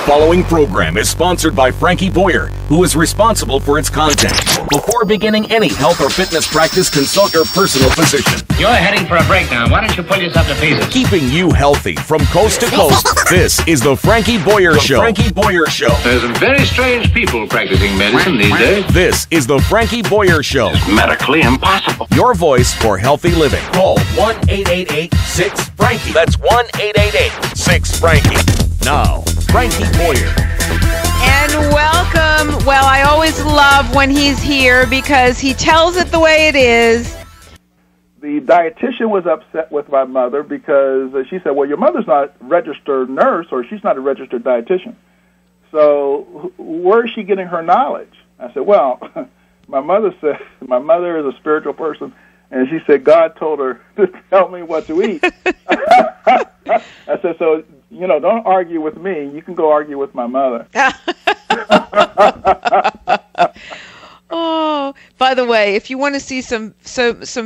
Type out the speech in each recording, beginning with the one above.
following program is sponsored by Frankie Boyer, who is responsible for its content. Before beginning any health or fitness practice, consult your personal physician. You're heading for a breakdown. Why don't you pull yourself to pieces? Keeping you healthy from coast to coast, this is the Frankie Boyer Show. Frankie Boyer Show. There's some very strange people practicing medicine these days. This is the Frankie Boyer Show. It's medically impossible. Your voice for healthy living. Call 1-888-6-FRANKIE. That's 1-888-6-FRANKIE. Now, Frankie Boyer. And welcome. Well, I always love when he's here because he tells it the way it is. The dietitian was upset with my mother because she said, well, your mother's not a registered nurse or she's not a registered dietitian. So where is she getting her knowledge? I said, well, my mother is a spiritual person, and she said God told her to tell me what to eat. I said, so, don't argue with me. You can go argue with my mother. Oh, by the way, if you want to see some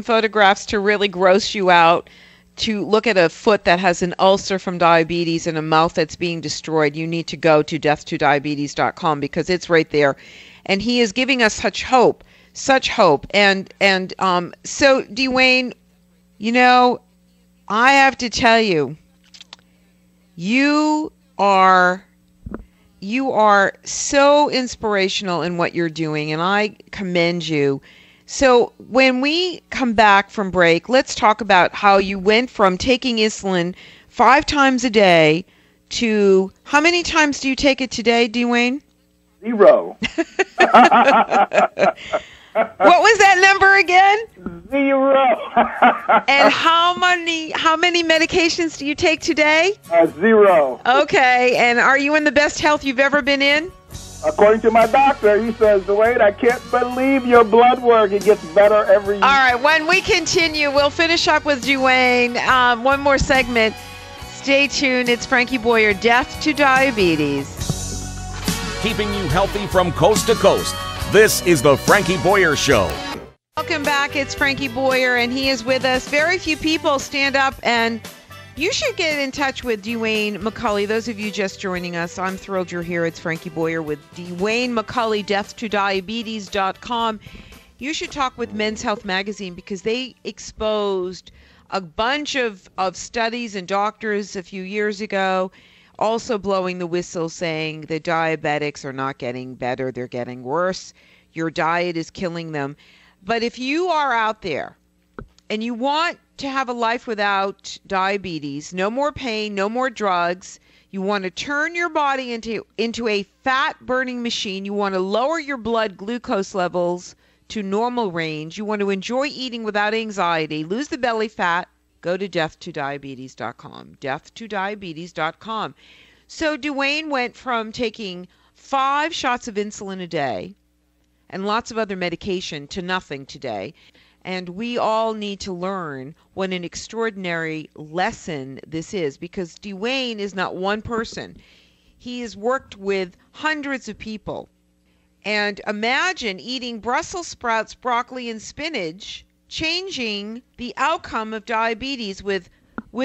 photographs to really gross you out, to look at a foot that has an ulcer from diabetes and a mouth that's being destroyed, you need to go to death2diabetes.com because it's right there. And he is giving us such hope. And so, Dwayne, I have to tell you, you are so inspirational in what you're doing, and I commend you. So when we come back from break, let's talk about how you went from taking insulin 5 times a day to how many times do you take it today, Dwayne? 0. What was that number again? 0. And how many medications do you take today? 0. Okay, and are you in the best health you've ever been in? According to my doctor, he says, Dwayne, I can't believe your blood work. It gets better every year. All right, when we continue, we'll finish up with Dwayne. One more segment. Stay tuned. It's Frankie Boyer, Death to Diabetes. Keeping you healthy from coast to coast. This is the Frankie Boyer Show. Welcome back. It's Frankie Boyer, and he is with us. Very few people stand up, and you should get in touch with Dwayne McCulley. Those of you just joining us, I'm thrilled you're here. It's Frankie Boyer with Dwayne McCulley, death2diabetes.com. You should talk with Men's Health Magazine because they exposed a bunch of studies and doctors a few years ago, also blowing the whistle saying the diabetics are not getting better, they're getting worse. Your diet is killing them. But if you are out there and you want to have a life without diabetes, no more pain, no more drugs, you want to turn your body into a fat-burning machine, you want to lower your blood glucose levels to normal range, you want to enjoy eating without anxiety, lose the belly fat, go to death2diabetes.com, death2diabetes.com. So Dwayne went from taking 5 shots of insulin a day and lots of other medication to nothing today. And we all need to learn what an extraordinary lesson this is because Dwayne is not one person. He has worked with hundreds of people. And imagine eating Brussels sprouts, broccoli, and spinach, changing the outcome of diabetes with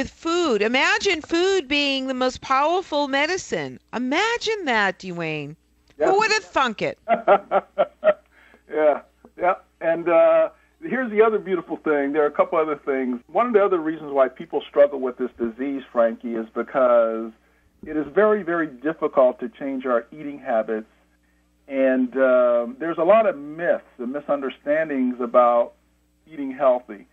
food. Imagine food being the most powerful medicine. Imagine that, Dwayne. Yes. Who would have thunk it? Yeah. And here's the other beautiful thing. There are a couple other things. One of the other reasons why people struggle with this disease, Frankie, is because it is very, very difficult to change our eating habits. And there's a lot of myths and misunderstandings about eating healthy.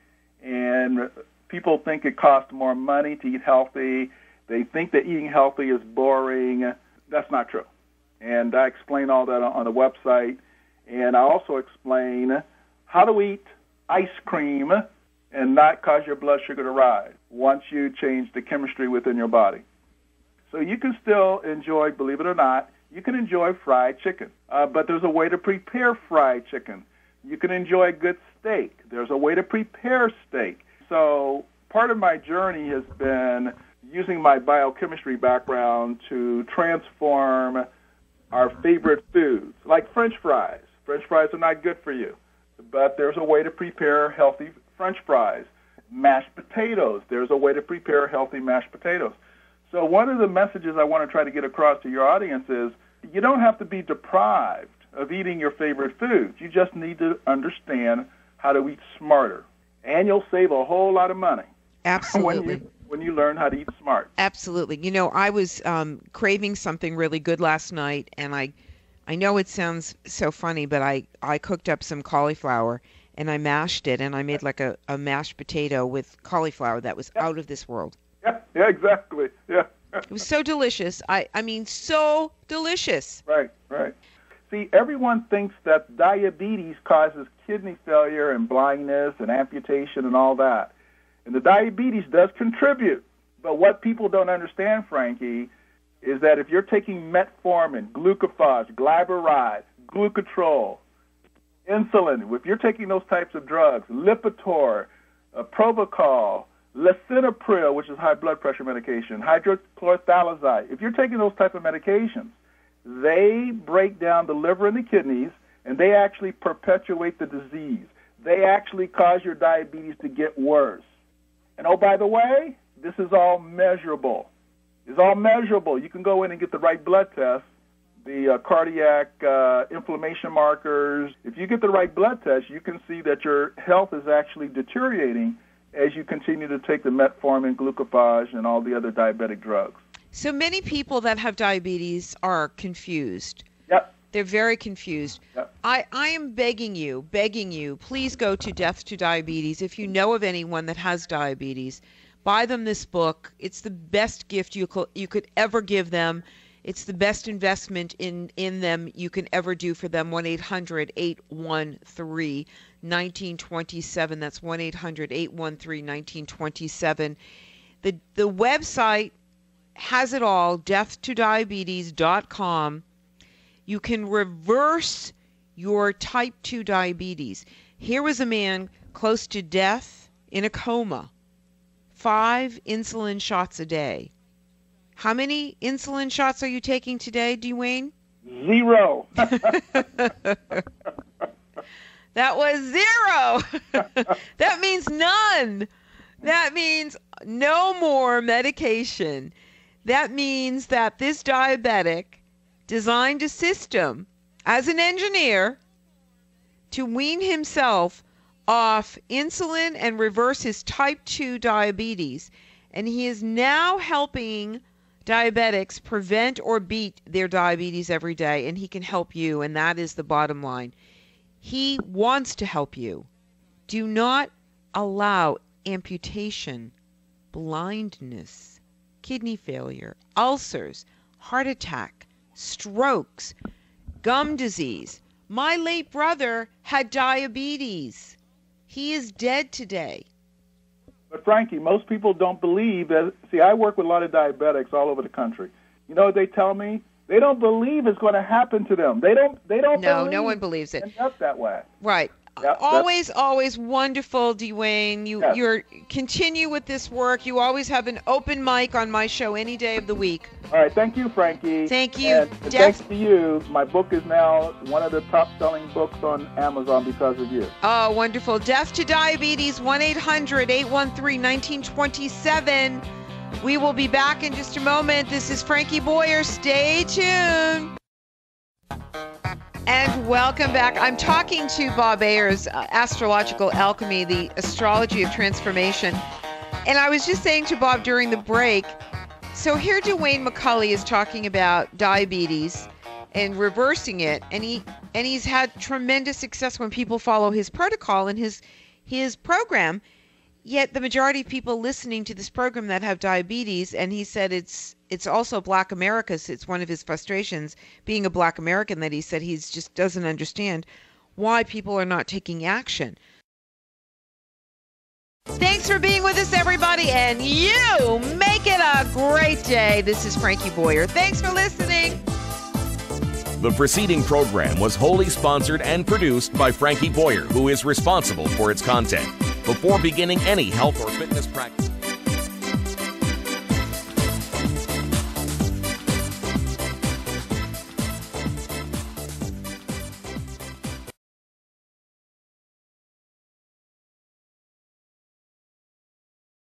And people think it costs more money to eat healthy. They think that eating healthy is boring. That's not true. And I explain all that on the website. And I also explain how to eat ice cream and not cause your blood sugar to rise once you change the chemistry within your body. So you can still enjoy, believe it or not, you can enjoy fried chicken. But there's a way to prepare fried chicken. You can enjoy good steak. There's a way to prepare steak. So part of my journey has been using my biochemistry background to transform our favorite foods, like French fries. French fries are not good for you, but there's a way to prepare healthy French fries. Mashed potatoes, there's a way to prepare healthy mashed potatoes. So one of the messages I want to try to get across to your audience is you don't have to be deprived of eating your favorite foods. You just need to understand how to eat smarter. And you'll save a whole lot of money. Absolutely. when you learn how to eat smart. Absolutely. You know, I was craving something really good last night, and I know it sounds so funny, but I cooked up some cauliflower, and I mashed it, and I made like a mashed potato with cauliflower that was out of this world. Yeah, exactly. Yeah. It was so delicious. I mean, so delicious. Right. See, everyone thinks that diabetes causes kidney failure and blindness and amputation and all that. And the diabetes does contribute. But what people don't understand, Frankie, is that if you're taking metformin, glucophage, glyburide, glucotrol, insulin, if you're taking those types of drugs, Lipitor, Provocol, lisinopril, which is high blood pressure medication, hydrochlorothalazide, if you're taking those type of medications, they break down the liver and the kidneys, and they actually perpetuate the disease. They actually cause your diabetes to get worse. And oh, by the way, this is all measurable. It's all measurable. You can go in and get the right blood test, the cardiac inflammation markers. If you get the right blood test, you can see that your health is actually deteriorating as you continue to take the metformin, glucophage, and all the other diabetic drugs. So many people that have diabetes are confused. Yep. They're very confused. Yep. I am begging you, please go to Death to Diabetes. If you know of anyone that has diabetes, buy them this book. It's the best gift you could ever give them. It's the best investment in them you can ever do for them. 1-800-813-1927. That's 1-800-813-1927. The website has it all, deathtodiabetes.com. You can reverse your type 2 diabetes. Here was a man close to death in a coma. 5 insulin shots a day. How many insulin shots are you taking today, Dwayne? 0. That was 0. That means none. That means no more medication. That means that this diabetic designed a system as an engineer to wean himself off insulin and reverse his type 2 diabetes. And he is now helping diabetics prevent or beat their diabetes every day, and he can help you, and that is the bottom line. He wants to help you. Do not allow amputation, blindness, kidney failure, ulcers, heart attack, strokes, gum disease. My late brother had diabetes. He is dead today. But Frankie, most people don't believe that. See, I work with a lot of diabetics all over the country. You know what they tell me? They don't believe it's going to happen to them. They don't. No, no one believes it. End up that way. Right. Yep, always wonderful, Dwayne. You're continue with this work. You always have an open mic on my show any day of the week. All right, thank you, Frankie. Thank you. And thanks to you, my book is now one of the top-selling books on Amazon because of you. Oh, wonderful. Death to Diabetes, 1-800-813-1927. We will be back in just a moment. This is Frankie Boyer. Stay tuned. And welcome back. I'm talking to Bob Ayers, Astrological Alchemy, the astrology of transformation. And I was just saying to Bob during the break, so here Dwayne McCulley is talking about diabetes and reversing it, and he's had tremendous success when people follow his protocol and his program. Yet the majority of people listening to this program that have diabetes, and he said it's also Black America's, it's one of his frustrations, being a Black American, that he said he just doesn't understand why people are not taking action. Thanks for being with us, everybody, and you make it a great day. This is Frankie Boyer. Thanks for listening. The preceding program was wholly sponsored and produced by Frankie Boyer, who is responsible for its content. Before beginning any health or fitness practice,